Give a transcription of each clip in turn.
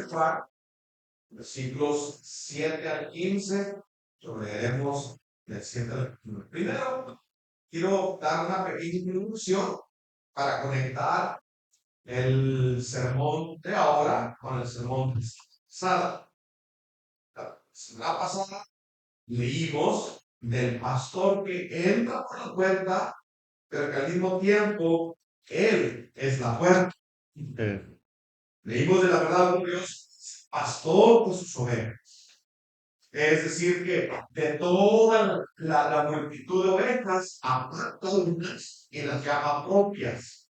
de Juan, versículos 7 al 15, lo leeremos del 7 al 15. Primero, quiero dar una pequeña introducción para conectar el sermón de ahora con el sermón de la pasada. La semana pasada leímos del pastor que entra por la puerta, pero que al mismo tiempo él es la puerta. Leímos de la verdad de Dios, pastor por sus ovejas. Es decir, que de toda la multitud de ovejas, aparta unas y las llama propias.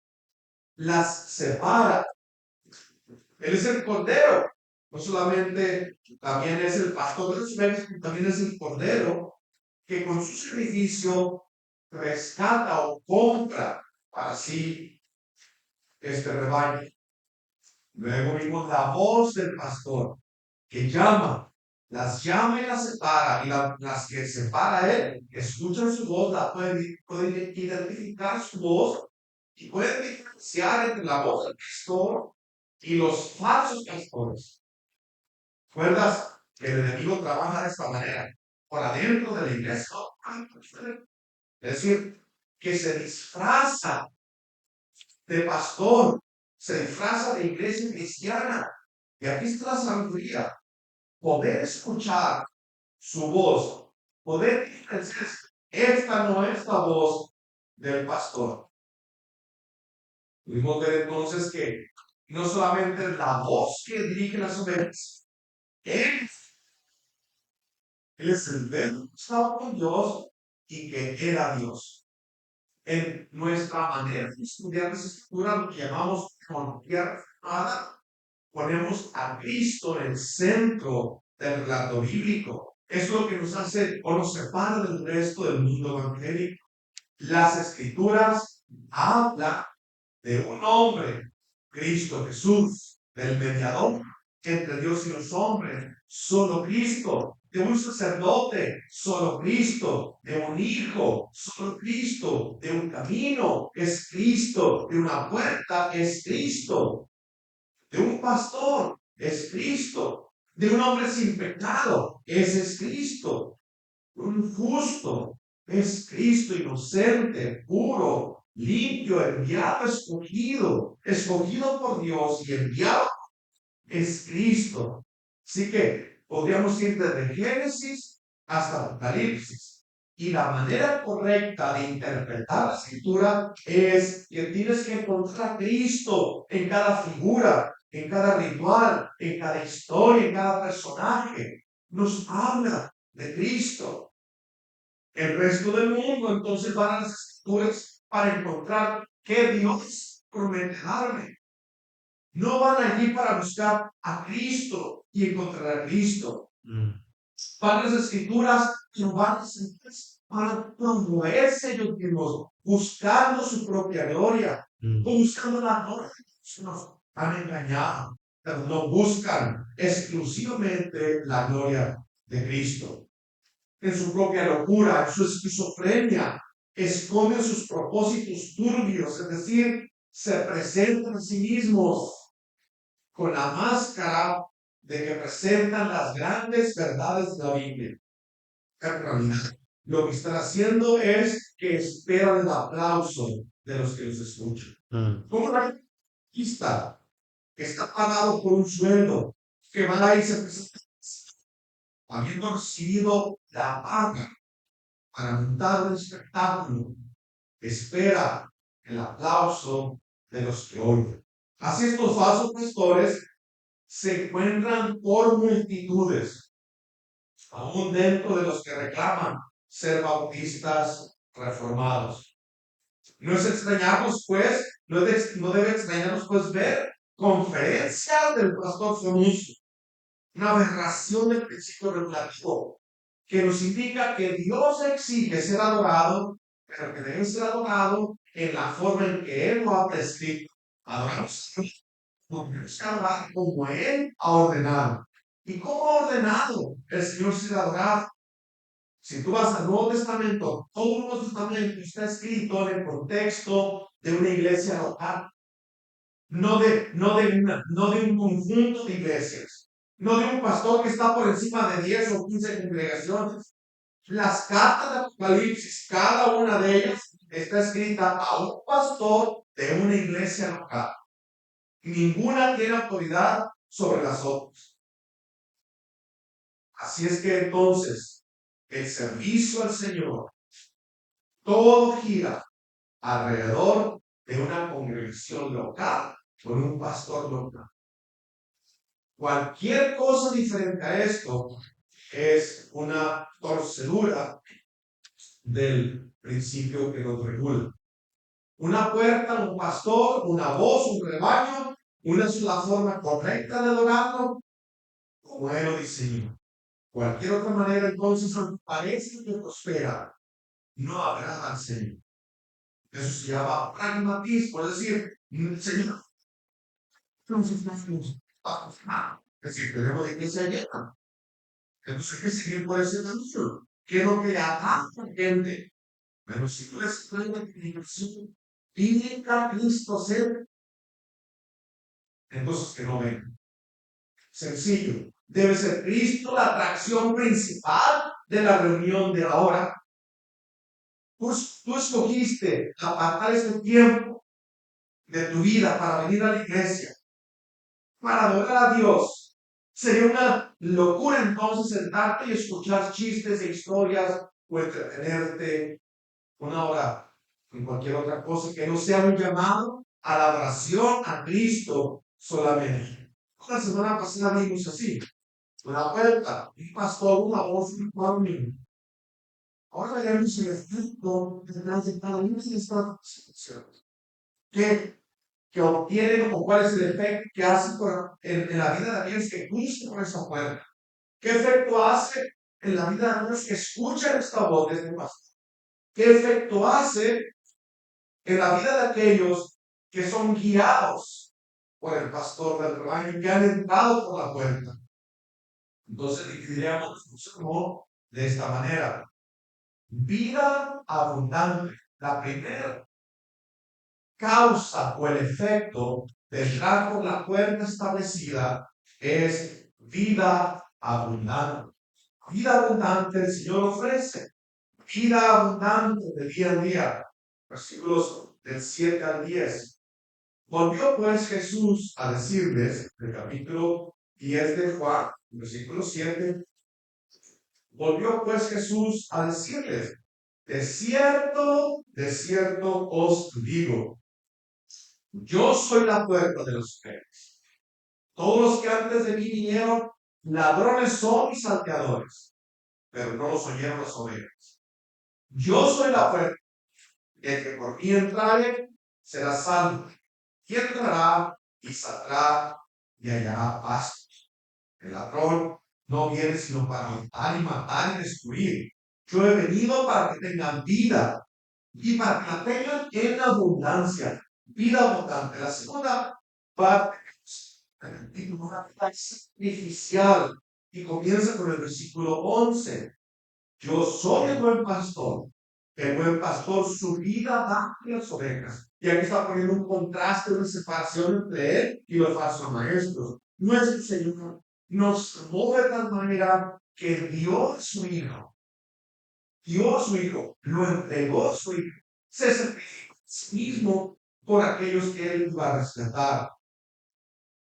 Las separa. Él es el cordero. No solamente también es el pastor de las ovejas, sino también es el cordero que con su sacrificio rescata o compra para sí este rebaño. Luego vimos la voz del pastor que las llama y las separa, y las que separa él, escuchan su voz, pueden identificar su voz y pueden diferenciar entre la voz del pastor y los falsos pastores. ¿Recuerdas que el enemigo trabaja de esta manera? Por adentro de la iglesia, es decir, que se disfraza de pastor, se disfraza de iglesia cristiana. Y aquí está la sabiduría. Poder escuchar su voz, poder diferenciar, esta no es la voz del pastor. Pudimos ver entonces que no solamente la voz que dirige las ovejas, él, él es el verbo que estaba con Dios y que era Dios. En nuestra manera de estudiar las escrituras, lo que llamamos teología reformada, ponemos a Cristo en el centro del relato bíblico. Es lo que nos hace o nos separa del resto del mundo evangélico. Las escrituras hablan de un hombre, Cristo Jesús, del mediador entre Dios y los hombres, solo Cristo, de un sacerdote, solo Cristo, de un hijo, solo Cristo, de un camino, es Cristo, de una puerta, es Cristo, de un pastor, es Cristo, de un hombre sin pecado, ese es Cristo, un justo, es Cristo inocente, puro, limpio, enviado, escogido por Dios y enviado, es Cristo. Así que podríamos ir desde Génesis hasta Apocalipsis. Y la manera correcta de interpretar la escritura es que tienes que encontrar a Cristo en cada figura, en cada ritual, en cada historia, en cada personaje. Nos habla de Cristo. El resto del mundo entonces van a las escrituras para encontrar qué Dios promete darme. No van allí para buscar a Cristo y encontrar a Cristo. Van a las escrituras y van para promoverse ellos mismos, buscando su propia gloria, o buscando la gloria que nos han engañado. Pero no buscan exclusivamente la gloria de Cristo. En su propia locura, en su esquizofrenia, esconden sus propósitos turbios, es decir, se presentan a sí mismos con la máscara de que presentan las grandes verdades de la Biblia. En realidad, lo que están haciendo es que esperan el aplauso de los que los escuchan. Como una artista que está pagado por un sueldo, que va y se presenta habiendo recibido la paga para montar un espectáculo, espera el aplauso de los que oyen. Así estos falsos pastores se encuentran por multitudes, aún dentro de los que reclaman ser bautistas reformados. No es extrañarnos, pues, no debe extrañarnos, pues, ver conferencias del pastor Sonuso, una aberración del principio regulativo, que nos indica que Dios exige ser adorado, pero que debe ser adorado en la forma en que Él lo ha prescrito. Adoramos como Él ha ordenado. ¿Y cómo ha ordenado el Señor ser adorado? Si tú vas al Nuevo Testamento, todo el Nuevo Testamento está escrito en el contexto de una iglesia local. no de un conjunto de iglesias, no de un pastor que está por encima de 10 o 15 congregaciones. Las cartas de Apocalipsis, cada una de ellas está escrita a un pastor de una iglesia local. Ninguna tiene autoridad sobre las otras. Así es que entonces el servicio al Señor, todo gira alrededor de una congregación local con un pastor local. Cualquier cosa diferente a esto es una torcedura del principio que nos regula. Una puerta, un pastor, una voz, un rebaño, una sola forma correcta de adorarlo, como Él lo diseñó. Cualquier otra manera, entonces, aunque parece que prospera, no agrada al Señor. Eso se llama pragmatismo, es decir, Señor, es decir, tenemos la iglesia llena. Entonces hay que seguir por ese camino. Quiero que haga gente. Pero si tú eres una predicación bíblica, Cristo ser, entonces que no venga. Sencillo. Debe ser Cristo la atracción principal de la reunión de ahora. Tú escogiste apartar este tiempo de tu vida para venir a la iglesia, para adorar a Dios. Sería una locura entonces sentarte y escuchar chistes e historias o entretenerte una hora en cualquier otra cosa que no sea un llamado a la adoración a Cristo solamente. La semana pasada vimos así, una puerta, un pastor, una voz, un cambio. Ahora veremos el efecto detrás de cada una de estas situaciones. Que obtienen o cuál es el efecto que hace en la vida de aquellos que cruzan por esa puerta. ¿Qué efecto hace en la vida de aquellos que escuchan esta voz de este pastor? ¿Qué efecto hace en la vida de aquellos que son guiados por el pastor del rebaño, que han entrado por la puerta? Entonces dividiríamos como de esta manera. Vida abundante. La primera causa o el efecto de entrar por la puerta establecida es vida abundante. Vida abundante el Señor ofrece. Vida abundante de día en día. Versículos del 7 al 10. Volvió pues Jesús a decirles, el capítulo 10 de Juan, versículo 7, volvió pues Jesús a decirles, de cierto os digo, yo soy la puerta de los ovejas. Todos los que antes de mí vinieron, ladrones son y salteadores, pero no los oyeron las ovejas. Yo soy la puerta, el que por mí entrare será salvo, y entrará y saldrá y hallará pastos. El ladrón no viene sino para matar y destruir. Yo he venido para que tengan vida y para que la tengan en abundancia. Vida abundante. La segunda parte es una vida sacrificial y comienza con el versículo 11. Yo soy el buen pastor. El buen pastor su vida da a las ovejas. Y aquí está poniendo un contraste, una separación entre él y los falsos maestros. Nuestro Señor nos mueve de tal manera que dio a su Hijo. Dio a su Hijo. Lo entregó a su Hijo. Se sacrificó a sí mismo por aquellos que él iba a rescatar.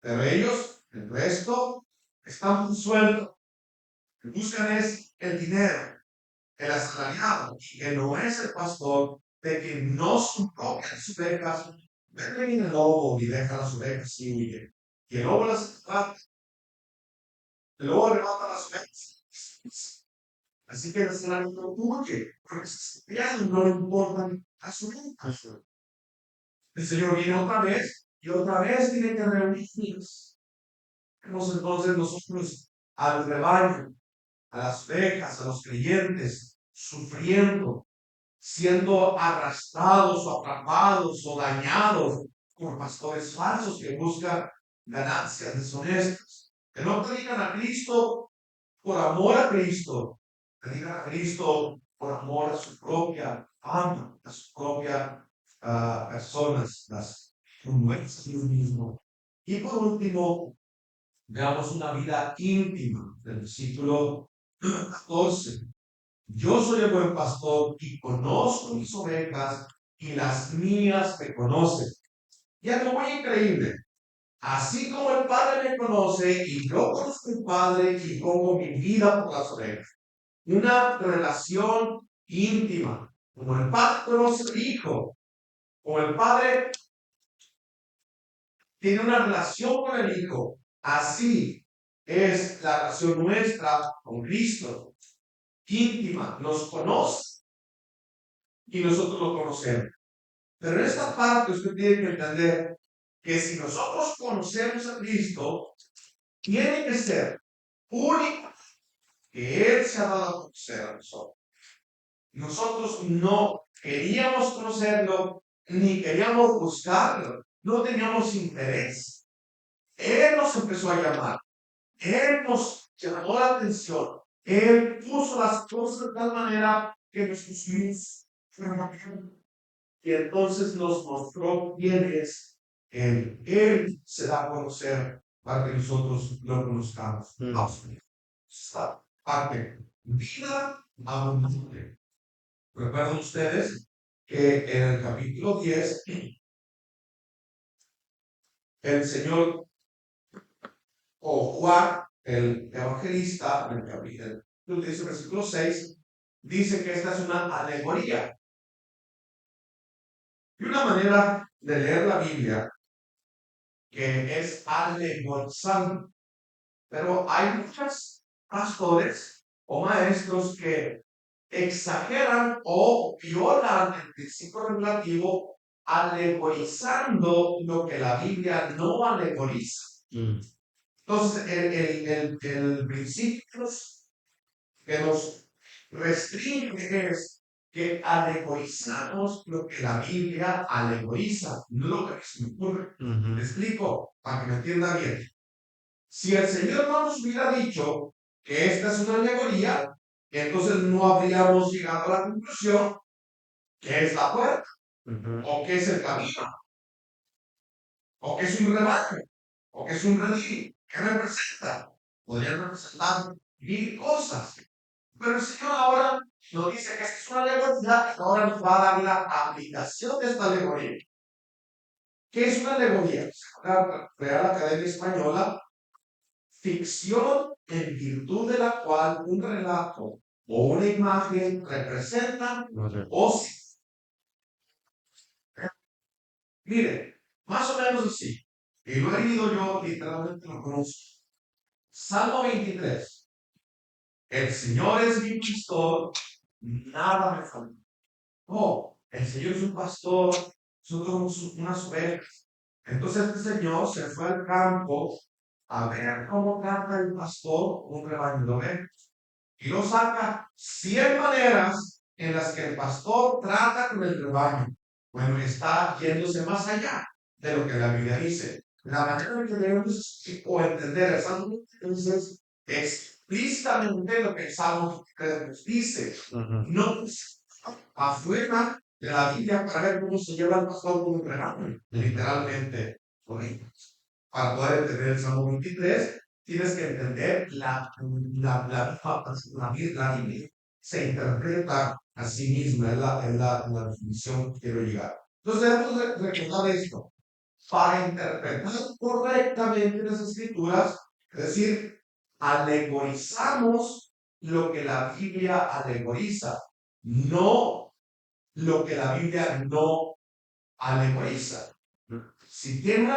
Pero ellos, el resto, están muy sueltos. Lo que buscan es el dinero, el asalariado, que no es el pastor, de que no son propias sus ovejas, vete bien el lobo y deja las ovejas y huye. Y el lobo las arrebata, el lobo arrebata las ovejas. Así que el asalariado no huye, porque se no le importan a su oveja. El Señor viene otra vez y otra vez tiene que reunirnos. Entonces nosotros al rebaño, a las ovejas, a los creyentes, sufriendo, siendo arrastrados o atrapados o dañados por pastores falsos que buscan ganancias deshonestas, que no predican a Cristo por amor a Cristo, predican a Cristo por amor a su propia alma, a su propia personas, las como es Dios mismo. Y por último, veamos una vida íntima del versículo 14. Yo soy el buen pastor y conozco mis ovejas y las mías me conocen. Y algo muy increíble. Así como el Padre me conoce y yo conozco al Padre y pongo mi vida por las ovejas. Una relación íntima. Como el Padre conoce al Hijo, como el Padre tiene una relación con el Hijo, así es la relación nuestra con Cristo. Íntima, nos conoce y nosotros lo conocemos. Pero en esta parte usted tiene que entender que si nosotros conocemos a Cristo, tiene que ser único que Él se ha dado a conocer a nosotros. Nosotros no queríamos conocerlo, ni queríamos buscarlo, no teníamos interés. Él nos empezó a llamar, Él nos llamó la atención, Él puso las cosas de tal manera que nos pusimos y entonces nos mostró quién es Él. Él se da a conocer para que nosotros lo conozcamos. Esta parte, vida abundante. ¿Recuerdan ustedes que en el capítulo 10 el Señor o Juan, el evangelista, en el capítulo 10, versículo 6, dice que esta es una alegoría? Y una manera de leer la Biblia que es alegorizando. Pero hay muchos pastores o maestros que exageran o violan el principio regulativo alegorizando lo que la Biblia no alegoriza. Entonces, el principio que nos restringe es que alegorizamos lo que la Biblia alegoriza, no lo que se me ocurre. ¿Me explico? Para que me entienda bien. Si el Señor no nos hubiera dicho que esta es una alegoría, entonces no habríamos llegado a la conclusión que es la puerta, o que es el camino, o que es un rebaño, o que es un redil. ¿Qué representa? Podría representar mil cosas. Pero el Señor ahora nos dice que esta es una alegoría y ahora nos va a dar la aplicación de esta alegoría. ¿Qué es una alegoría? La Real Academia Española, ficción en virtud de la cual un relato o una imagen representan o mire, más o menos así. Y lo he leído yo, literalmente lo conozco. Salmo 23. El Señor es mi pastor, nada me falta. Oh, el Señor es un pastor, nosotros somos unas ovejas. Entonces este señor se fue al campo a ver cómo canta el pastor un rebaño de ovejas. Y lo saca 100 maneras en las que el pastor trata con el rebaño. Bueno, está yéndose más allá de lo que la Biblia dice. La manera en que debemos o entender el Salmo 23 es explícitamente lo que el Salmo 23 nos dice. No afuera de la Biblia para ver cómo se lleva el pastor con un rebaño, literalmente con ellos. Para poder entender el Salmo 23, tienes que entender la Biblia se interpreta a sí misma, es la definición que quiero llegar. Entonces debemos recordar esto. Para interpretar correctamente las escrituras, es decir, alegorizamos lo que la Biblia alegoriza, no lo que la Biblia no alegoriza. Si tiene una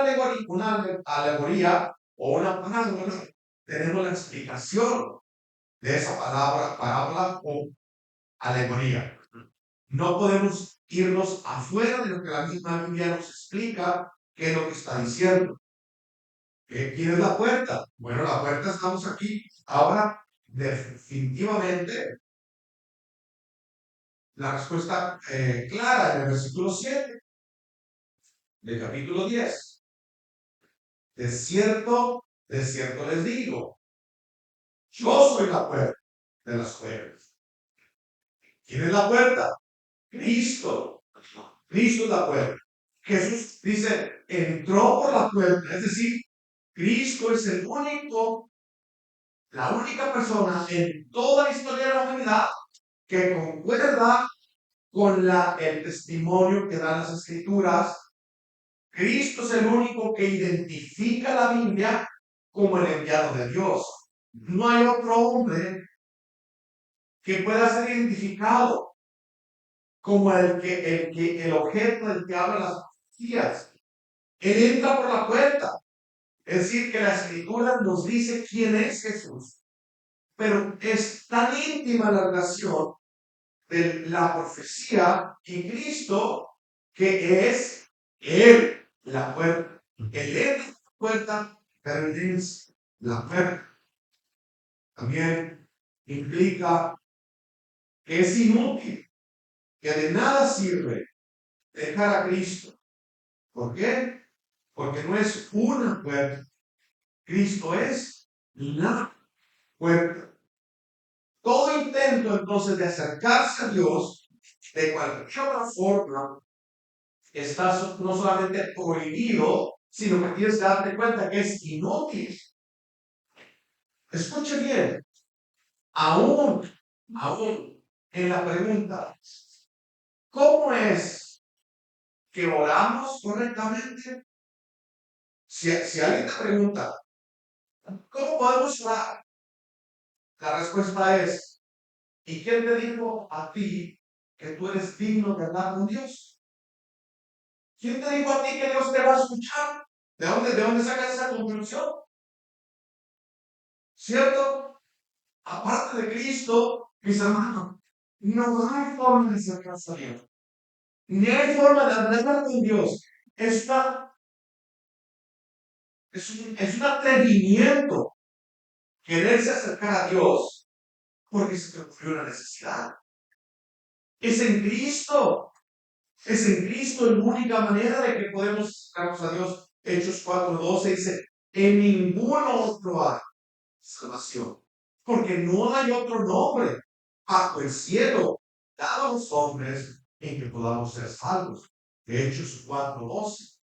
alegoría o una parábola, tenemos la explicación de esa parábola o alegoría. No podemos irnos afuera de lo que la misma Biblia nos explica, qué es lo que está diciendo. ¿Quién es la puerta? Bueno, la puerta estamos aquí. Ahora, definitivamente, la respuesta clara en el versículo 7 del capítulo 10. De cierto les digo, yo soy la puerta de las ovejas. ¿Quién es la puerta? Cristo. Cristo es la puerta. Jesús dice, entró por la puerta, es decir, Cristo es la única persona en toda la historia de la humanidad que concuerda con el testimonio que dan las Escrituras. Cristo es el único que identifica la Biblia como el enviado de Dios. No hay otro hombre que pueda ser identificado como el objeto del que hablan las profecías. Él entra por la puerta. Es decir, que la Escritura nos dice quién es Jesús. Pero es tan íntima la relación de la profecía y Cristo que es Él la puerta. Él es la puerta, pero Él es la puerta. También implica que es inútil, que de nada sirve dejar a Cristo. ¿Por qué? Porque no es una puerta. Cristo es la puerta. Todo intento entonces de acercarse a Dios de cualquier otra forma está no solamente prohibido, sino que tienes que darte cuenta que es inútil. Escuche bien, aún en la pregunta, ¿cómo es que oramos correctamente? Si alguien te pregunta, ¿cómo podemos orar? La respuesta es, ¿y quién te dijo a ti que tú eres digno de hablar con Dios? ¿Quién te dijo a ti que Dios te va a escuchar? ¿De dónde sacas esa conclusión? ¿Cierto? Aparte de Cristo, mis hermanos, no hay forma de acercarse a Dios. Ni hay forma de hablar con Dios. Es un atrevimiento quererse acercar a Dios porque se te ocurrió una necesidad. Es en Cristo. Es en Cristo la única manera de que podemos acercarnos a Dios. Hechos 4:12 dice, en ningún otro hay salvación. Porque no hay otro nombre bajo el cielo dado a los hombres en que podamos ser salvos. Hechos 4:12.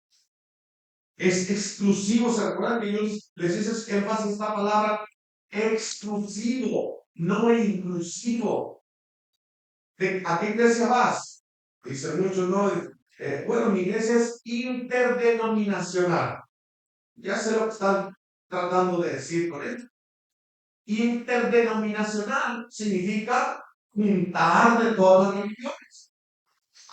Es exclusivo. ¿Se acuerdan que yo les hice énfasis esta palabra? Exclusivo, no inclusivo. ¿A qué iglesia vas? Dicen muchos, no. Bueno, mi iglesia es interdenominacional. Ya sé lo que están tratando de decir con esto. Interdenominacional significa juntar de todas las religiones.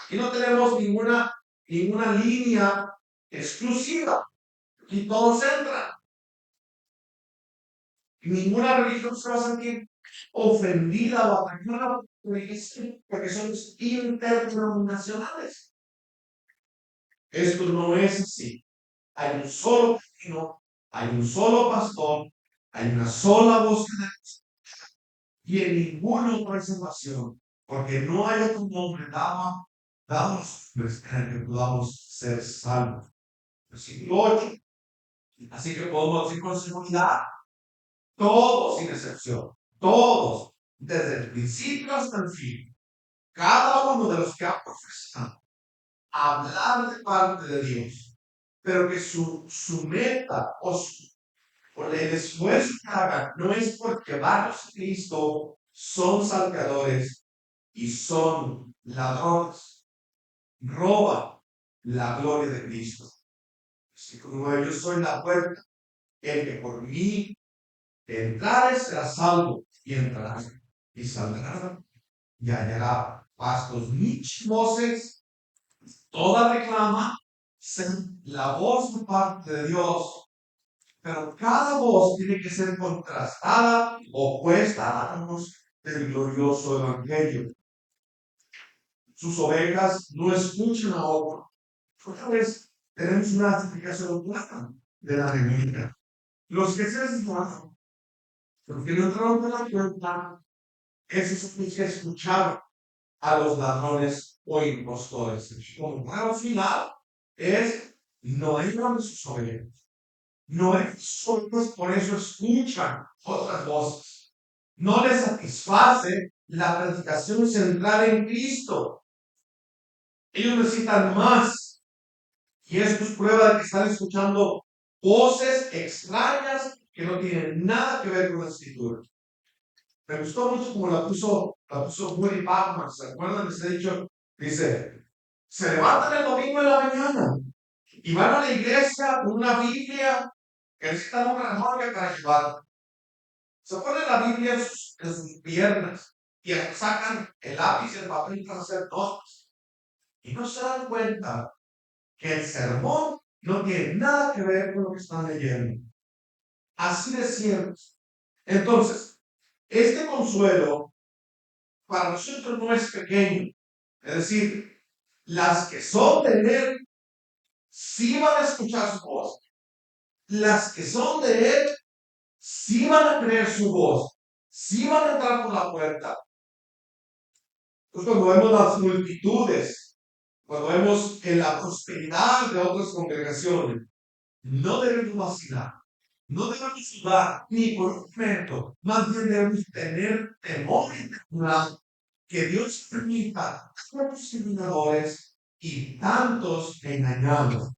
Aquí no tenemos ninguna línea exclusiva. Aquí todos entran. Ninguna religión se va a sentir ofendida o atacada porque son interdenominacionales. Esto no es así. Hay un solo camino, hay un solo pastor, hay una sola voz y en ninguna otra salvación, porque no hay otro nombre dado a los hombres en el que podamos ser salvos. Versículo 8. Así que podemos decir con seguridad, todos sin excepción, todos, desde el principio hasta el fin, cada uno de los que ha profesado hablar de parte de Dios, pero que su meta o el esfuerzo que hagan no es porque varios a Cristo son salteadores y son ladrones, roban la gloria de Cristo. Así como yo soy la puerta, el que por mí entrare será salvo y entrará y saldrá y hallará pastos. Muchas voces, toda reclama ser la voz de parte de Dios, pero cada voz tiene que ser contrastada, opuesta a la voz del glorioso evangelio. Sus ovejas no escuchan a otro. Otra vez tenemos una explicación clara de la Biblia. Los que se desviaron, los que no entraron por la puerta, esos son los que escucharon a los ladrones o impostores. Como claro final es no entran sus ovejas. No es otros, por eso escuchan otras voces. No les satisface la predicación central en Cristo. Ellos necesitan más. Y esto es prueba de que están escuchando voces extrañas que no tienen nada que ver con la escritura. Me gustó mucho como la puso Woody Bachman. ¿Se acuerdan de ese dicho? Dice, se levantan el domingo en la mañana y van a la iglesia con una Biblia que necesitan una memoria para llevar. Se ponen la Biblia en sus piernas y sacan el lápiz y el papel para hacer notas. Y no se dan cuenta que el sermón no tiene nada que ver con lo que están leyendo. Así de cierto. Entonces, este consuelo para nosotros no es pequeño. Es decir, las que son de Él sí van a escuchar su voz. Las que son de Él sí van a creer su voz. Sí van a entrar por la puerta. Entonces, cuando vemos las multitudes, cuando vemos en la prosperidad de otras congregaciones, no debemos vacilar. No debemos dudar ni por un momento. Más bien debemos tener temor y temor que Dios permita tantos discriminadores y tantos engañados.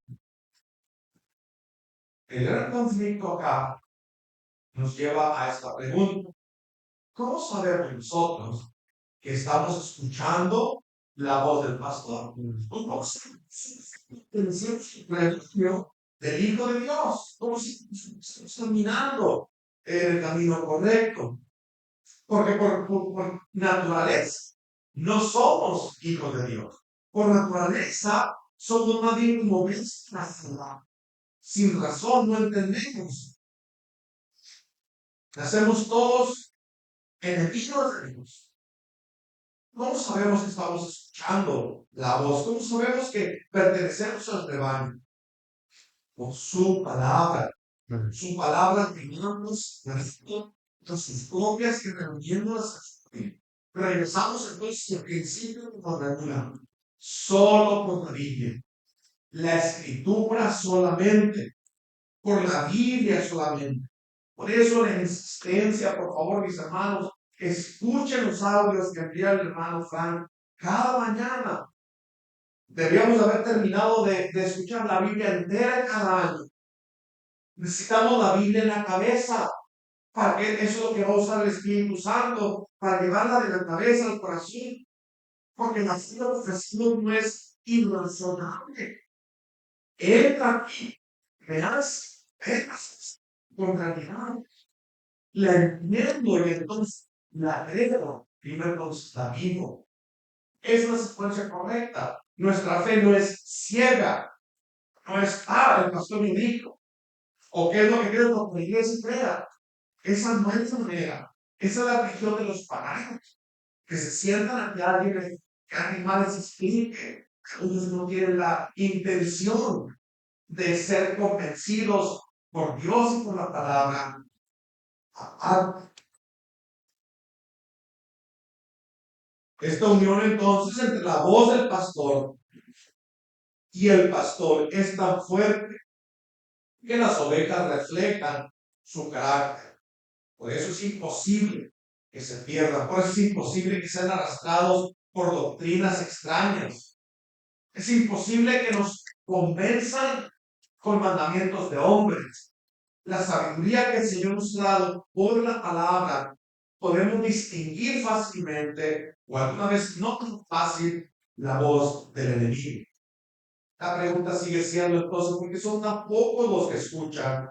El gran conflicto acá nos lleva a esta pregunta. ¿Cómo sabemos nosotros que estamos escuchando la voz del pastor? ¿Cómo sabemos del Hijo de Dios? ¿Cómo si estamos caminando en el camino correcto? Porque por naturaleza no somos hijos de Dios. Por naturaleza somos más bien como bestias. Sin razón no entendemos. Nacemos todos enemigos de Dios. ¿Cómo sabemos que estamos escuchando la voz? ¿Cómo sabemos que pertenecemos al rebaño? Por su palabra. Su palabra teníamos nuestras propias y reuniéndolas. Regresamos entonces al principio con la Biblia. Solo por la Biblia. La escritura solamente. Por la Biblia solamente. Por eso la insistencia, por favor, mis hermanos, escuchen los audios que envía el hermano Frank cada mañana. Deberíamos haber terminado de escuchar la Biblia entera cada año. Necesitamos la Biblia en la cabeza. Para que eso es lo que va a usar el Espíritu Santo, para llevarla de la cabeza al corazón. Porque la profesión no es irrazonable. Entra aquí, verás, con realidad. La entiendo y entonces la creo. Primero entonces la vivo. Es la secuencia correcta. Nuestra fe no es ciega. No es, el pastor me dijo. O qué es lo que creo que la iglesia crea. Esa no es la manera. Esa es la religión de los paganos. Que se sientan ante alguien que alguien más les explique. Ellos no tienen la intención de ser convencidos por Dios y por la palabra. Esta unión entonces entre la voz del pastor y el pastor es tan fuerte que las ovejas reflejan su carácter. Por eso es imposible que se pierdan, por eso es imposible que sean arrastrados por doctrinas extrañas. Es imposible que nos convenzan con mandamientos de hombres. La sabiduría que el Señor nos ha dado por la palabra, podemos distinguir fácilmente, o alguna vez no tan fácil, la voz del enemigo. La pregunta sigue siendo entonces, ¿por qué son tan pocos los que escuchan?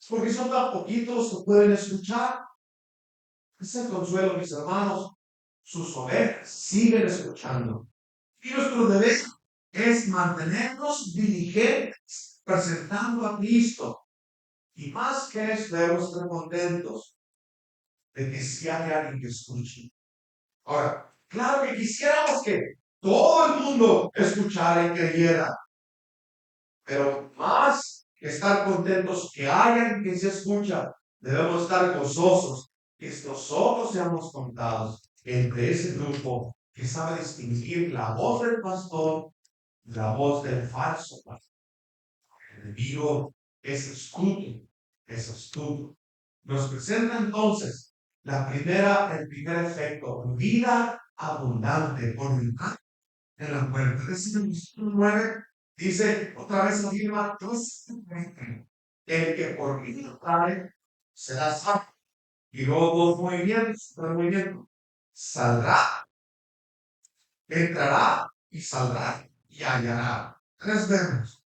¿Por qué son tan poquitos los que pueden escuchar? Es el consuelo, mis hermanos. Sus ovejas siguen escuchando. Y nuestro deber es mantenernos diligentes, presentando a Cristo. Y más que eso, debemos estar contentos de que si hay alguien que escuche. Ahora, claro que quisiéramos que todo el mundo escuchara y creyera, pero más que estar contentos que hay alguien que se escucha, debemos estar gozosos que nosotros seamos contados entre ese grupo que sabe distinguir la voz del pastor y la voz del falso pastor. El enemigo es astuto, es astuto. Nos presenta entonces el primer efecto, vida abundante, voluntad en la puerta. Es decir, 9 Dice, otra vez afirma, el que por mí trae será salvo. Y luego dos movimientos. Saldrá, entrará y saldrá y hallará. Tres verbos.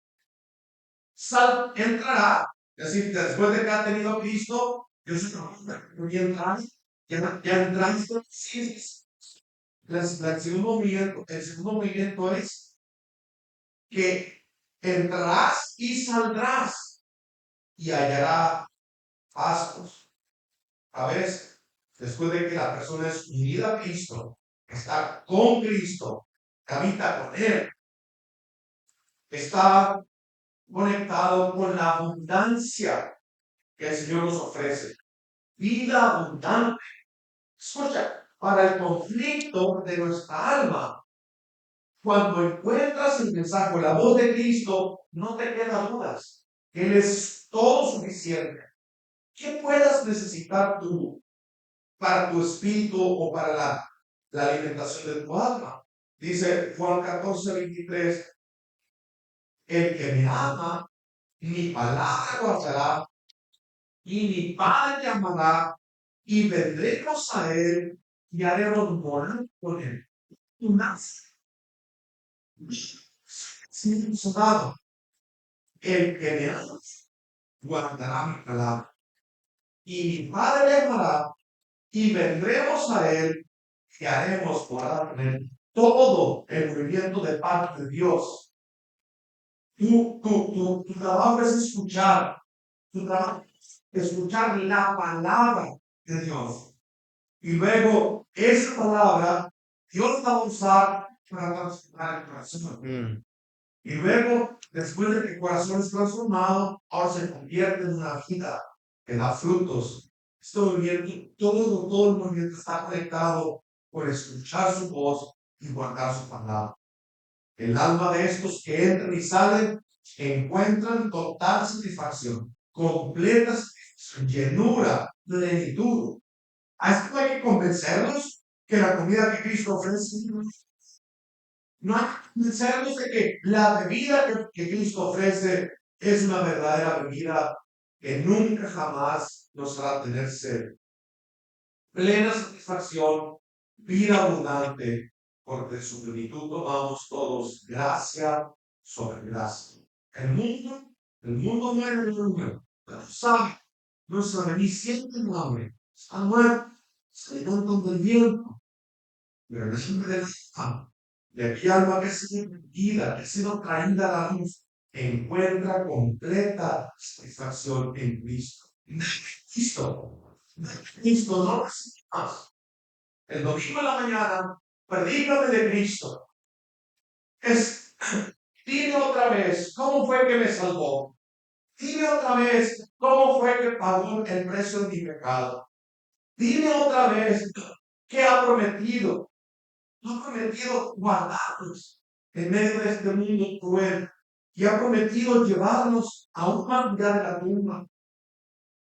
Entrará, es decir, después de que ha tenido a Cristo, yo soy voy a entrar, ya entraste, sí, el segundo movimiento es que entrarás y saldrás y hallará pastos. A veces, después de que la persona es unida a Cristo, está con Cristo, habita con Él, está conectado con la abundancia que el Señor nos ofrece. Vida abundante. Escucha, para el conflicto de nuestra alma, cuando encuentras el mensaje, la voz de Cristo, no te quedan dudas. Él es todo suficiente. ¿Qué puedas necesitar tú para tu espíritu o para la alimentación de tu alma? Dice Juan 14:23, el que me ama, mi palabra guardará, y mi Padre llamará, y vendremos a él, y haremos morar con él. Y más, sin soldado, el que me ama, guardará mi palabra, y mi Padre llamará, y vendremos a él, y haremos morar con él. Todo el movimiento de parte de Dios. Tu trabajo es escuchar. Tu trabajo es escuchar la palabra de Dios. Y luego, esa palabra, Dios la va a usar para transformar el corazón. Y luego, después de que el corazón es transformado, ahora se convierte en una vida que da frutos. Este movimiento, todo el movimiento está conectado por escuchar su voz y guardar su palabra. El alma de estos que entran y salen encuentran total satisfacción, completa satisfacción, llenura, plenitud. A esto hay que convencerlos que la comida que Cristo ofrece no hay que convencernos de que la bebida que Cristo ofrece es una verdadera bebida que nunca jamás nos hará tener sed. Plena satisfacción, vida abundante, porque de su plenitud tomamos todos gracia sobre gracia. El mundo no era el mundo, pero sabe, no sabe ni siente el hambre, está muerto, se levantan del viento, pero el nombre del alma, de aquella alma que ha sido vendida, que ha sido traída a la luz, encuentra completa satisfacción en Cristo. Cristo, Cristo no es más. El domingo en la mañana, predícame de Cristo. Dime otra vez, ¿cómo fue que me salvó? Dime otra vez, ¿cómo fue que pagó el precio de mi pecado? Dime otra vez, ¿qué ha prometido? Ha prometido guardarnos en medio de este mundo cruel y ha prometido llevarnos a un más allá de la tumba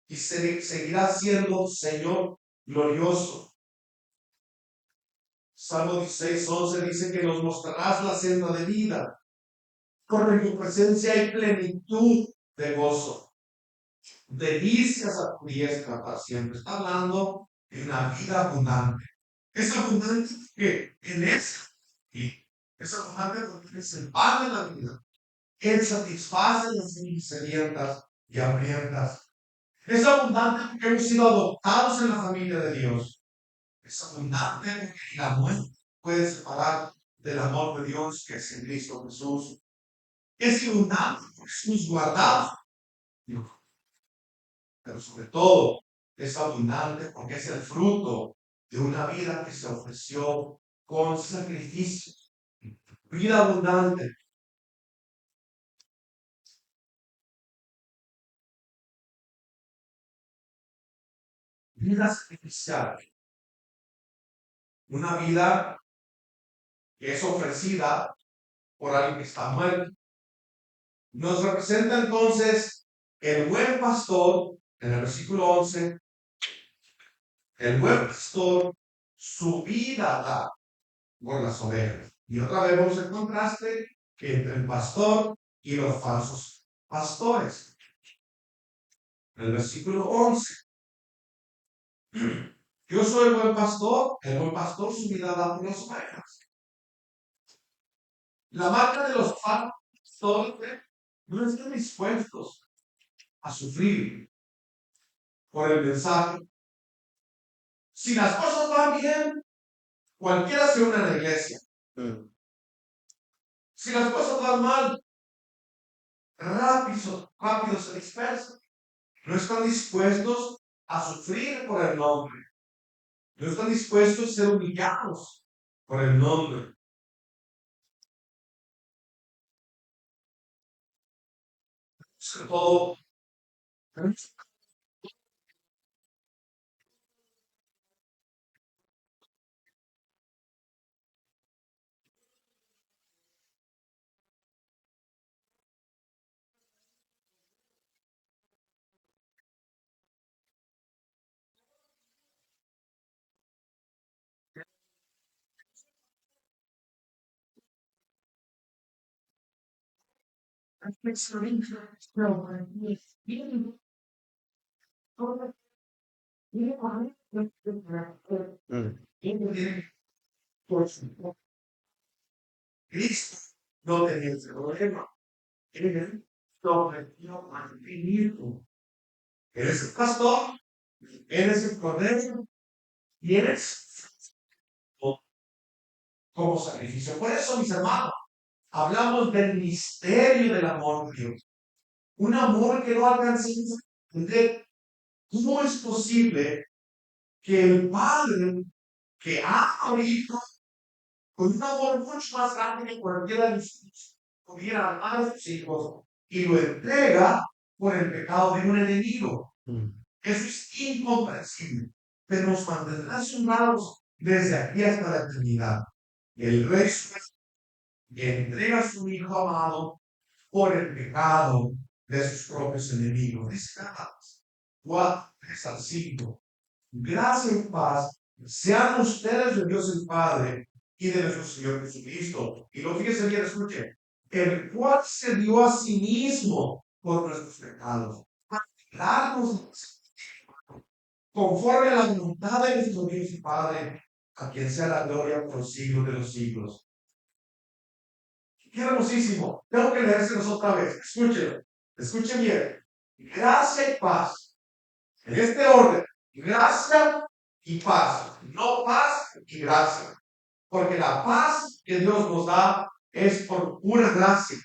y seguirá siendo Señor glorioso. Salmo 16:11 dice que nos mostrarás la senda de vida. Porque en tu presencia hay plenitud de gozo. Delicias a tu diestra para siempre. Está hablando de una vida abundante. Es abundante que en esa. Y es abundante porque es el pan de la vida. Él satisface las sedientas y hambrientas. Es abundante porque hemos sido adoptados en la familia de Dios. Es abundante porque la muerte puede separar del amor de Dios que es en Cristo Jesús. Es abundante porque somos guardados. Pero sobre todo es abundante porque es el fruto de una vida que se ofreció con sacrificio. Vida abundante. Vida sacrificial. Una vida que es ofrecida por alguien que está muerto. Nos representa entonces el buen pastor, en el versículo 11, el buen pastor su vida da por las ovejas. Y otra vez vemos el contraste que entre el pastor y los falsos pastores. En el versículo 11. Yo soy el buen pastor su vida da por las ovejas. La marca de los falsos pastores no están dispuestos a sufrir por el mensaje. Si las cosas van bien, cualquiera se une a la iglesia. Si las cosas van mal, rápido se dispersan. No están dispuestos a sufrir por el nombre. No están dispuestos a ser humillados por el nombre. Sobre todo, Cristo no tenía ese problema. Él prometió mantenimiento. Eres el pastor, eres el cordero y eres como sacrificio. Por eso, mis hermanos, hablamos del misterio del amor de Dios. Un amor que no alcanzamos a entender. ¿Cómo es posible que el Padre que ama a un hijo con un amor mucho más grande que cualquiera de nosotros pudiera amar a sus hijos y lo entrega por el pecado de un enemigo? Eso es incomprensible, pero nos mantendrá asombrados desde aquí hasta la eternidad. El Rey entrega a su Hijo amado por el pecado de sus propios enemigos. Dice Gálatas 4, 3 al 5. Gracia y paz sean ustedes de Dios el Padre y de nuestro Señor Jesucristo. Y lo fíjense bien, escuchen, el cual se dio a sí mismo por nuestros pecados, para librarnos conforme a la voluntad de nuestro Dios y Padre, a quien sea la gloria por los siglos de los siglos. Qué hermosísimo. Tengo que leérselos otra vez. Escuchen, escuchen bien. Gracia y paz. En este orden. Gracia y paz. No paz y gracia. Porque la paz que Dios nos da es por pura gracia.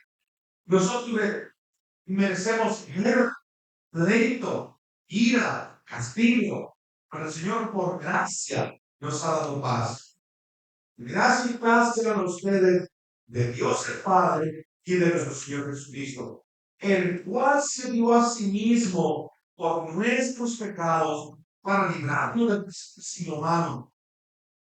Nosotros merecemos guerra, pleito, ira, castigo. Pero el Señor por gracia nos ha dado paz. Gracia y paz sean a ustedes de Dios el Padre y de nuestro Señor Jesucristo, el cual se dio a sí mismo por nuestros pecados para librarnos del castigo humano,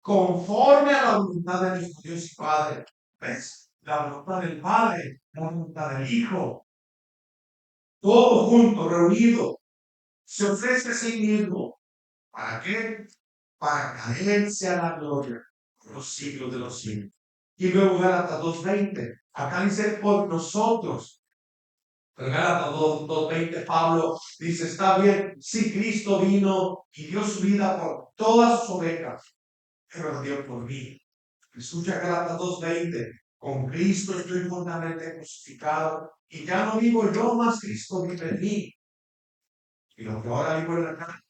conforme a la voluntad de nuestro Dios y Padre. ¿Ves? La voluntad del Padre, la voluntad del Hijo, todo junto, reunido, se ofrece a sí mismo. ¿Para qué? Para que a Él sea la gloria por los siglos de los siglos. Y luego Gálatas 2:20. Acá dice por nosotros. Pero Gálatas 2:20, Pablo dice, está bien, si Cristo vino y dio su vida por todas sus ovejas, pero lo dio por mí. Escucha Gálatas 2:20. Con Cristo estoy juntamente crucificado y ya no vivo yo, más Cristo vive en mí. Y lo que ahora vivo en la carne,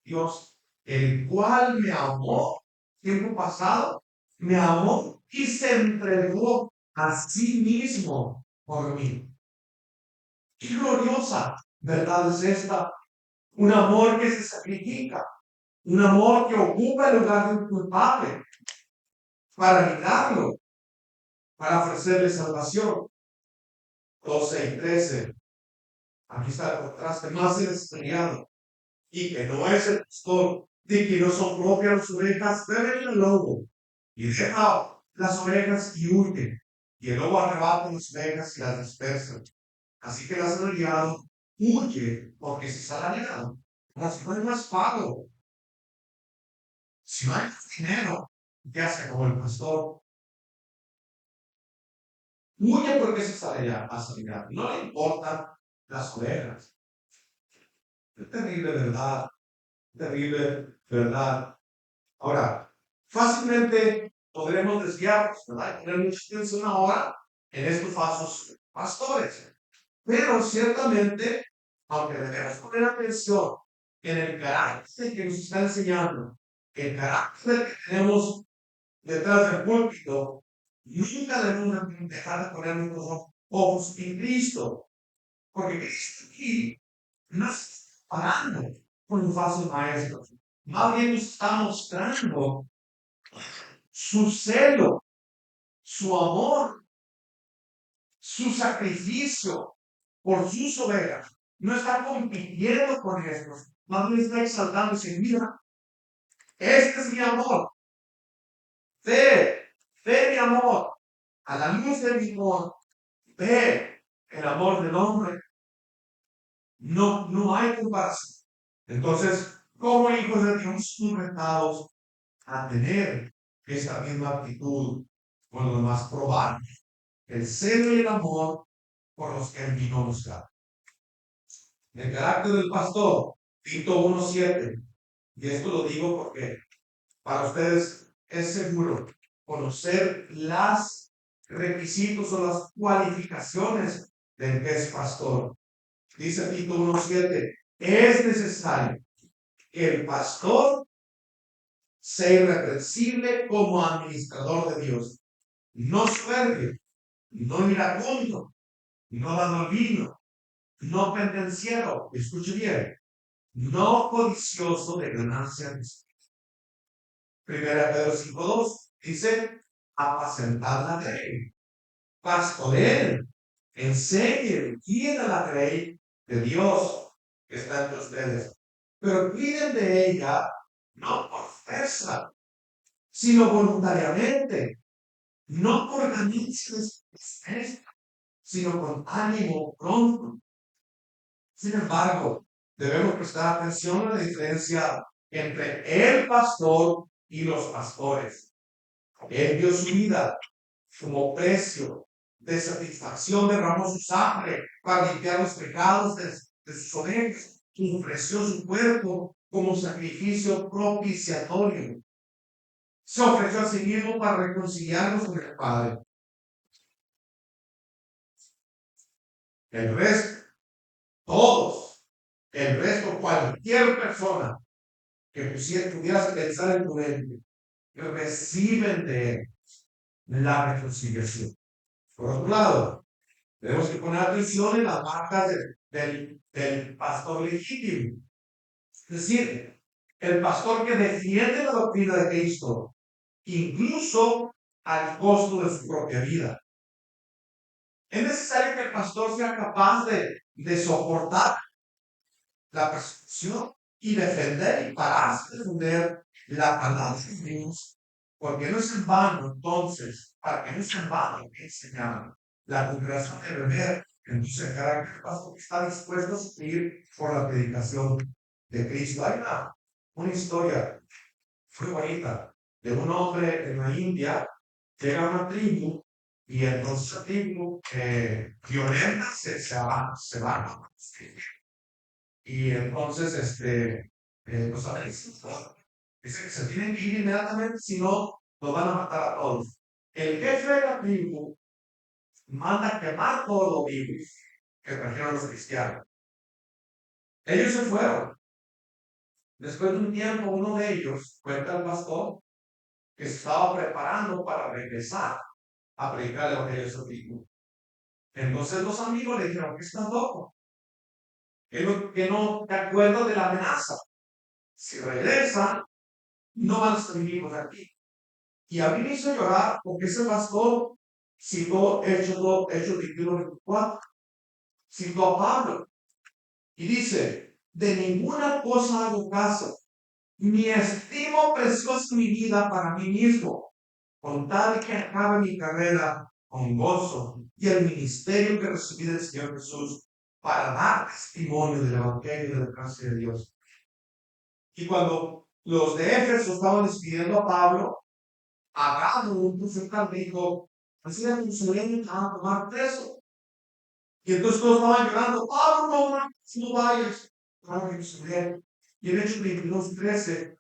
Dios, el cual me amó, tiempo pasado, me amó y se entregó a sí mismo por mí. Qué gloriosa verdad es esta. Un amor que se sacrifica, un amor que ocupa el lugar de un culpable para librarlo, para ofrecerle salvación. 12 y 13. Aquí está el contraste más extrañado. Y que no es el pastor, de que no son propias las ovejas, debe el lobo y deja las ovejas y huye. Y el lobo arrebata las ovejas y las dispersa. Así que el asalariado huye porque si es asalariado, si no hay más pago, si no hay más dinero, ¿qué hace como el pastor? huye porque se sale a salir. No le importan las ovejas. Es terrible, ¿verdad? Terrible, ¿verdad? Ahora, fácilmente podremos desviarnos, ¿verdad? Y poner mucha atención ahora en estos falsos pastores. Pero ciertamente, aunque debemos poner atención en el carácter que nos está enseñando, el carácter que tenemos detrás del púlpito, nunca debemos dejar de poner nuestros ojos en Cristo, porque Cristo aquí no está parando con los falsos maestros. Más bien nos está mostrando su celo, su amor, su sacrificio por sus ovejas. No está compitiendo con estos, más bien está exaltando y dice, mira, este es mi amor. Ve, ve mi amor. A la luz de mi amor, ve el amor del hombre. No, no hay comparación. Entonces, como hijos de Dios, somos retados a tener esta misma actitud con los más probables. El celo y el amor por los que Él vino a buscar. El carácter del pastor, Tito 1:7. Y esto lo digo porque para ustedes es seguro conocer las requisitos o las cualificaciones del que es pastor. Dice Tito 1:7, es necesario que el pastor sea irreprensible como administrador de Dios, no soberbio, no iracundo, no dando vino, no pendenciero, escuche bien, no codicioso de ganancias. Primera Pedro 5:2 dice, apacentad la grey, pastoreen, enseñen, guíen a la grey de Dios que está entre ustedes, pero cuiden de ella no por fuerza, sino voluntariamente, no por ganancias, sino con ánimo pronto. Sin embargo, debemos prestar atención a la diferencia entre el pastor y los pastores. Él dio su vida como precio de satisfacción, derramó su sangre para limpiar los pecados de sus ovejas, ofreció su cuerpo como sacrificio propiciatorio. Se ofreció a sí mismo para reconciliarnos con el Padre. El resto, todos, el resto, cualquier persona que pudiera pensar en tu mente, que reciben de él la reconciliación. Por otro lado, tenemos que poner atención en las marcas del pastor legítimo. Es decir, el pastor que defiende la doctrina de Cristo, incluso al costo de su propia vida. Es necesario que el pastor sea capaz de soportar la persecución y defender y pararse a defender la palabra de Dios. Porque no es en vano, entonces, para que no es en vano que enseñaron la congregación de beber. Entonces, el carácter pastor que está dispuesto a sufrir por la predicación de Cristo. Hay una historia muy bonita de un hombre en la India, llega a una tribu y entonces la tribu violenta se va. Y entonces, los americanos dice que se tienen que ir inmediatamente, si no, los van a matar a todos. El jefe de la tribu manda quemar todos los vivos que trajeron los cristianos. Ellos se fueron. Después de un tiempo, uno de ellos cuenta al pastor que se estaba preparando para regresar a predicar el evangelio a su tribu. Entonces los amigos le dijeron que estás loco, que no te acuerdas de la amenaza. Si regresa, no van a estar vivos aquí. Y a mí me hizo llorar porque ese pastor citó Hechos 21:24, citó a Pablo y dice, de ninguna cosa hago caso, ni estimo preciosa mi vida para mí mismo, con tal que acabe mi carrera con gozo y el ministerio que recibí del Señor Jesús para dar testimonio del Evangelio y de la gracia de Dios. Y cuando los de Éfeso estaban despidiendo a Pablo, Abraham, un profeta, dijo, Así era Jerusalén, a tomar preso. Y entonces todos estaban llorando, Pablo, no, no vayas a Jerusalén. Y en Hechos 22:13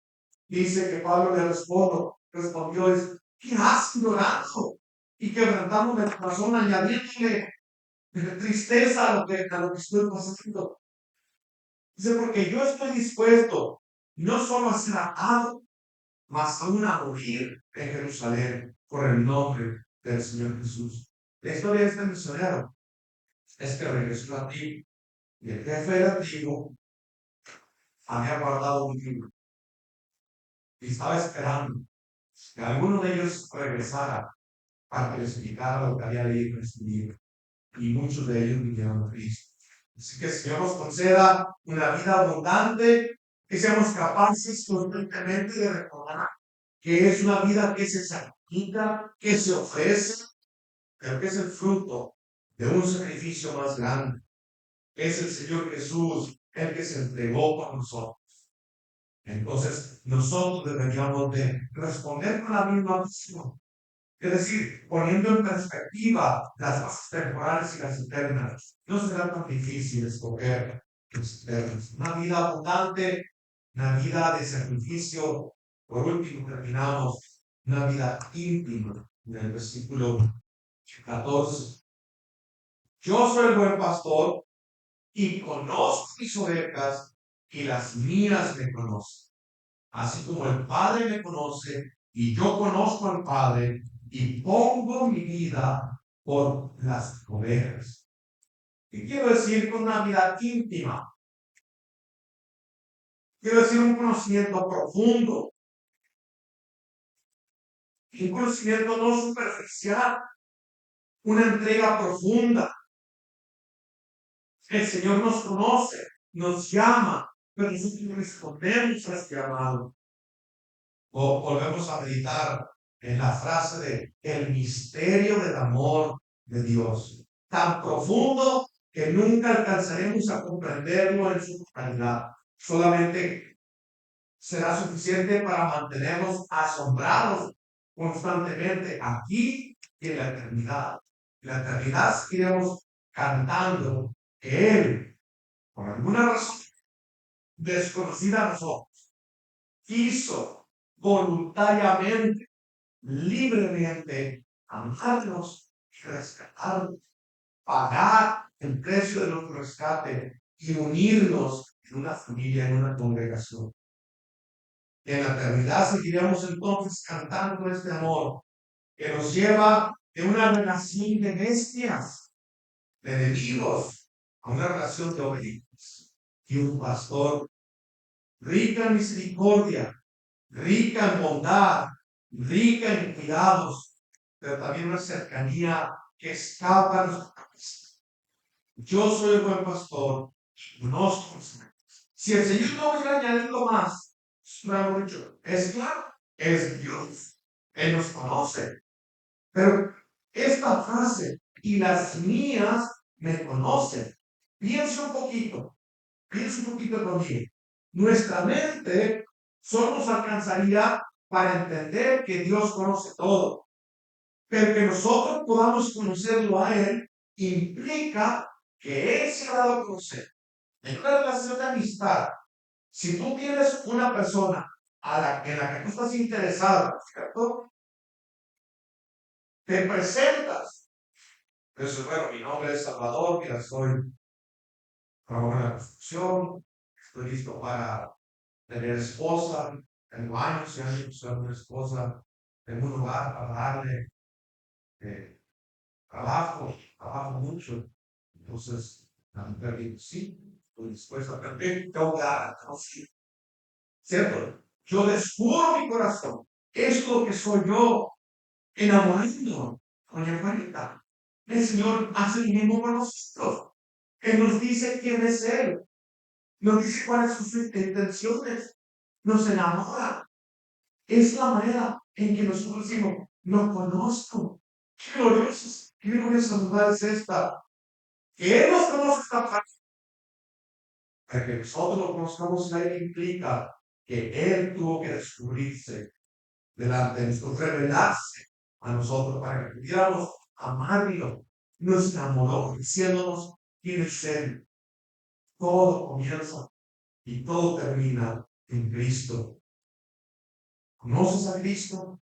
dice que Pablo le respondió, ¿qué haces llorando? Y quebrantando el corazón, añadiéndole tristeza a lo que estoy pasando. Dice, porque yo estoy dispuesto no solo a ser atado, mas aún a morir en Jerusalén por el nombre del Señor Jesús. La historia de este misionero es que regresó a ti y el jefe del antiguo había guardado un libro y estaba esperando que alguno de ellos regresara para que les explicara lo que había leído en este libro. Y muchos de ellos vinieron a Cristo. Así que el Señor nos conceda una vida abundante, que seamos capaces constantemente de recordar que es una vida que se sacrifica, que se ofrece, pero que es el fruto de un sacrificio más grande. Es el Señor Jesús el que se entregó por nosotros. Entonces, nosotros deberíamos de responder con la misma acción. Es decir, poniendo en perspectiva las bases temporales y las eternas, no será tan difícil escoger los eternos. Una vida abundante, una vida de sacrificio. Por último, terminamos una vida íntima en el versículo 14. Yo soy el buen pastor y conozco mis ovejas y las mías me conocen. Así como el Padre me conoce y yo conozco al Padre y pongo mi vida por las ovejas. ¿Qué quiero decir con una vida íntima? Quiero decir un conocimiento profundo, un conocimiento no superficial, una entrega profunda. El Señor nos conoce, nos llama, pero nosotros respondemos a este llamado. O volvemos a meditar en la frase de el misterio del amor de Dios, tan profundo que nunca alcanzaremos a comprenderlo en su totalidad. Solamente será suficiente para mantenernos asombrados constantemente aquí y en la eternidad. En la eternidad seguiremos cantando que Él, por alguna razón desconocida a nosotros, quiso voluntariamente, libremente amarnos y rescatarnos, pagar el precio de nuestro rescate y unirnos en una familia, en una congregación. En la eternidad seguiremos entonces cantando este amor que nos lleva de una relación de bestias, de enemigos, a una relación de ovejas y un pastor rica en misericordia, rica en bondad, rica en cuidados, pero también una cercanía que escapa a los cabezas. Yo soy el buen pastor, conozco los ovejas. Si el Señor no hubiera añadido más, hubiera dicho, es claro, es Dios, Él nos conoce. Pero esta frase, y las mías me conocen, piensa un poquito conmigo. Nuestra mente solo nos alcanzaría para entender que Dios conoce todo, pero que nosotros podamos conocerlo a Él implica que Él se ha dado a conocer. En una relación de amistad, si tú tienes una persona en la que tú estás interesado, ¿cierto? Te presentas. Entonces, bueno, mi nombre es Salvador, mira, soy trabajador en la construcción, estoy listo para tener esposa, tengo años y años buscando una esposa, tengo un lugar para darle, eh, trabajo mucho. Entonces, la mujer dijo, sí, estoy dispuesto a aprender, tengo que dar, no, sí. ¿Cierto? Yo descubro mi corazón. Es lo que soy yo, enamorando, doña Juanita. El Señor hace lo mismo con nosotros. Él nos dice quién es Él, nos dice cuáles son sus intenciones, nos enamora. Es la manera en que nosotros decimos, no conozco. Qué gloriosa verdad es esta. Que Él nos conoce esta parte. Para que nosotros lo conozcamos, a Él implica que Él tuvo que descubrirse delante de nosotros, revelarse. a nosotros para que pudiéramos amarlo. Nos enamoró diciéndonos quién es Él. Todo comienza y todo termina en Cristo. ¿Conoces a Cristo?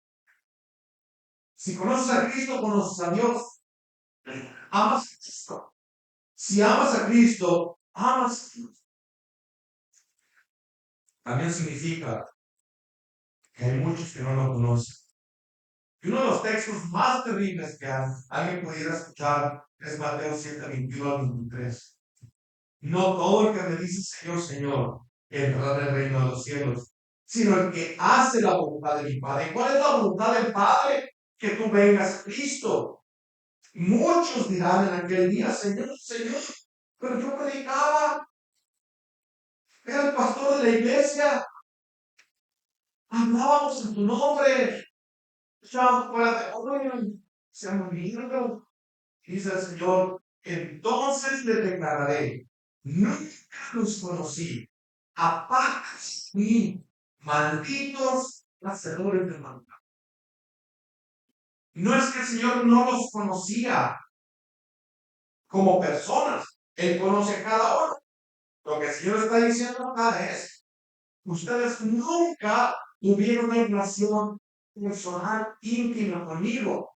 Si conoces a Cristo, conoces a Dios. Amas a Cristo. Si amas a Cristo, amas a Dios. También significa que hay muchos que no lo conocen. Y uno de los textos más terribles que alguien pudiera escuchar es Mateo 7, 21 al 23. No todo el que me dice Señor, Señor, entrará en el reino de los cielos, sino el que hace la voluntad de mi Padre. ¿Y cuál es la voluntad del Padre? Que tú vengas a Cristo. Muchos dirán en aquel día, Señor, Señor, pero yo predicaba, era el pastor de la iglesia, hablábamos en tu nombre, echábamos fuera demonios, se han olvidado. Dice el Señor, entonces le declararé, nunca los conocí, apártense de mí, malditos hacedores de maldad. No es que el Señor no los conocía como personas, Él conoce a cada uno. Lo que el Señor está diciendo acá es, ustedes nunca tuvieron una relación personal íntima conmigo.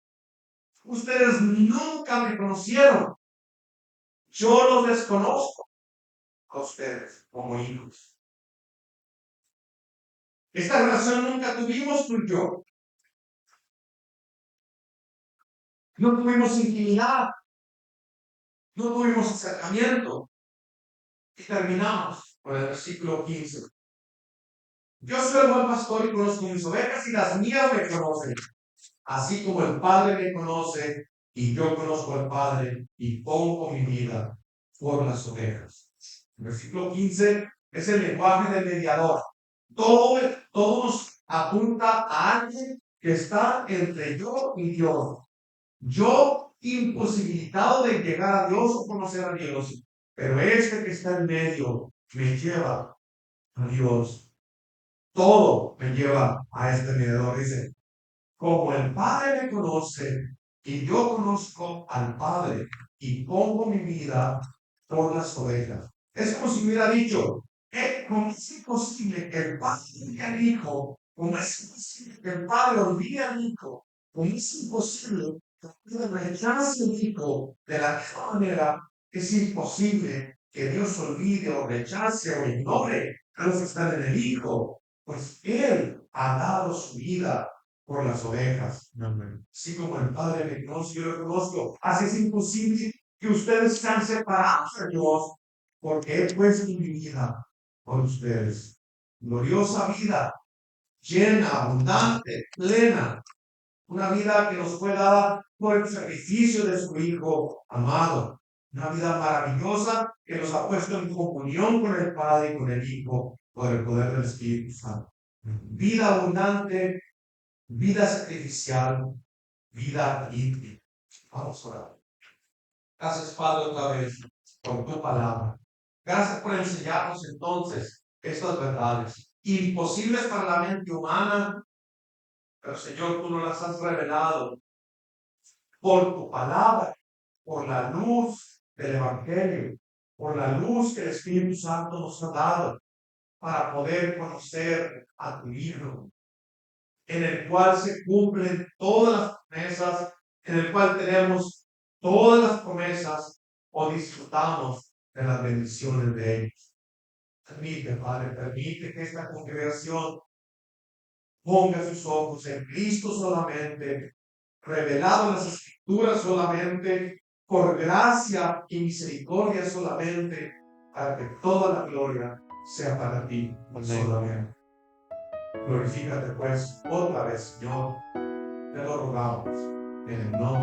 Ustedes nunca me conocieron. Yo los desconozco a ustedes como hijos. Esta relación nunca tuvimos tú y yo. No tuvimos intimidad. No tuvimos acercamiento. Y terminamos con el versículo 15. Yo soy el buen pastor y conozco mis ovejas y las mías me conocen. Así como el Padre me conoce y yo conozco al Padre y pongo mi vida por las ovejas. El versículo 15 es el lenguaje del mediador. Todo nos apunta a alguien que está entre yo y Dios. Yo imposibilitado de llegar a Dios o conocer a Dios, pero este que está en medio me lleva a Dios. Todo me lleva a este mediador. Dice, como el Padre me conoce y yo conozco al Padre y pongo mi vida por las ovejas. Es como si hubiera dicho, ¿cómo es imposible que el Padre olvide al Hijo? ¿Cómo es imposible que el Padre olvide al Hijo? ¿Cómo es imposible que el Padre rechace al Hijo? De la misma manera, es imposible que Dios olvide o rechace o ignore a los que están en el Hijo, pues Él ha dado su vida por las ovejas. Así como el Padre me conoce, yo lo conozco. Así es imposible que ustedes sean separados de Dios, porque He puesto mi vida por ustedes. Gloriosa vida, llena, abundante, plena. Una vida que nos fue dada por el sacrificio de su Hijo amado. Una vida maravillosa que nos ha puesto en comunión con el Padre y con el Hijo por el poder del Espíritu Santo. Vida abundante, vida sacrificial, vida íntima. Vamos a orar. Gracias, Padre, otra vez por tu palabra. Gracias por enseñarnos entonces estas verdades, imposibles para la mente humana, pero Señor, tú nos las has revelado por tu palabra, por la luz del Evangelio, por la luz que el Espíritu Santo nos ha dado para poder conocer a tu Hijo, en el cual se cumplen todas las promesas, en el cual tenemos todas las promesas o disfrutamos de las bendiciones de ellos. Permite, Padre, permite que esta congregación ponga sus ojos en Cristo solamente, revelado en las Escrituras solamente, por gracia y misericordia solamente, para que toda la gloria sea para ti solamente. Glorifícate pues otra vez, Señor, te lo rogamos en el nombre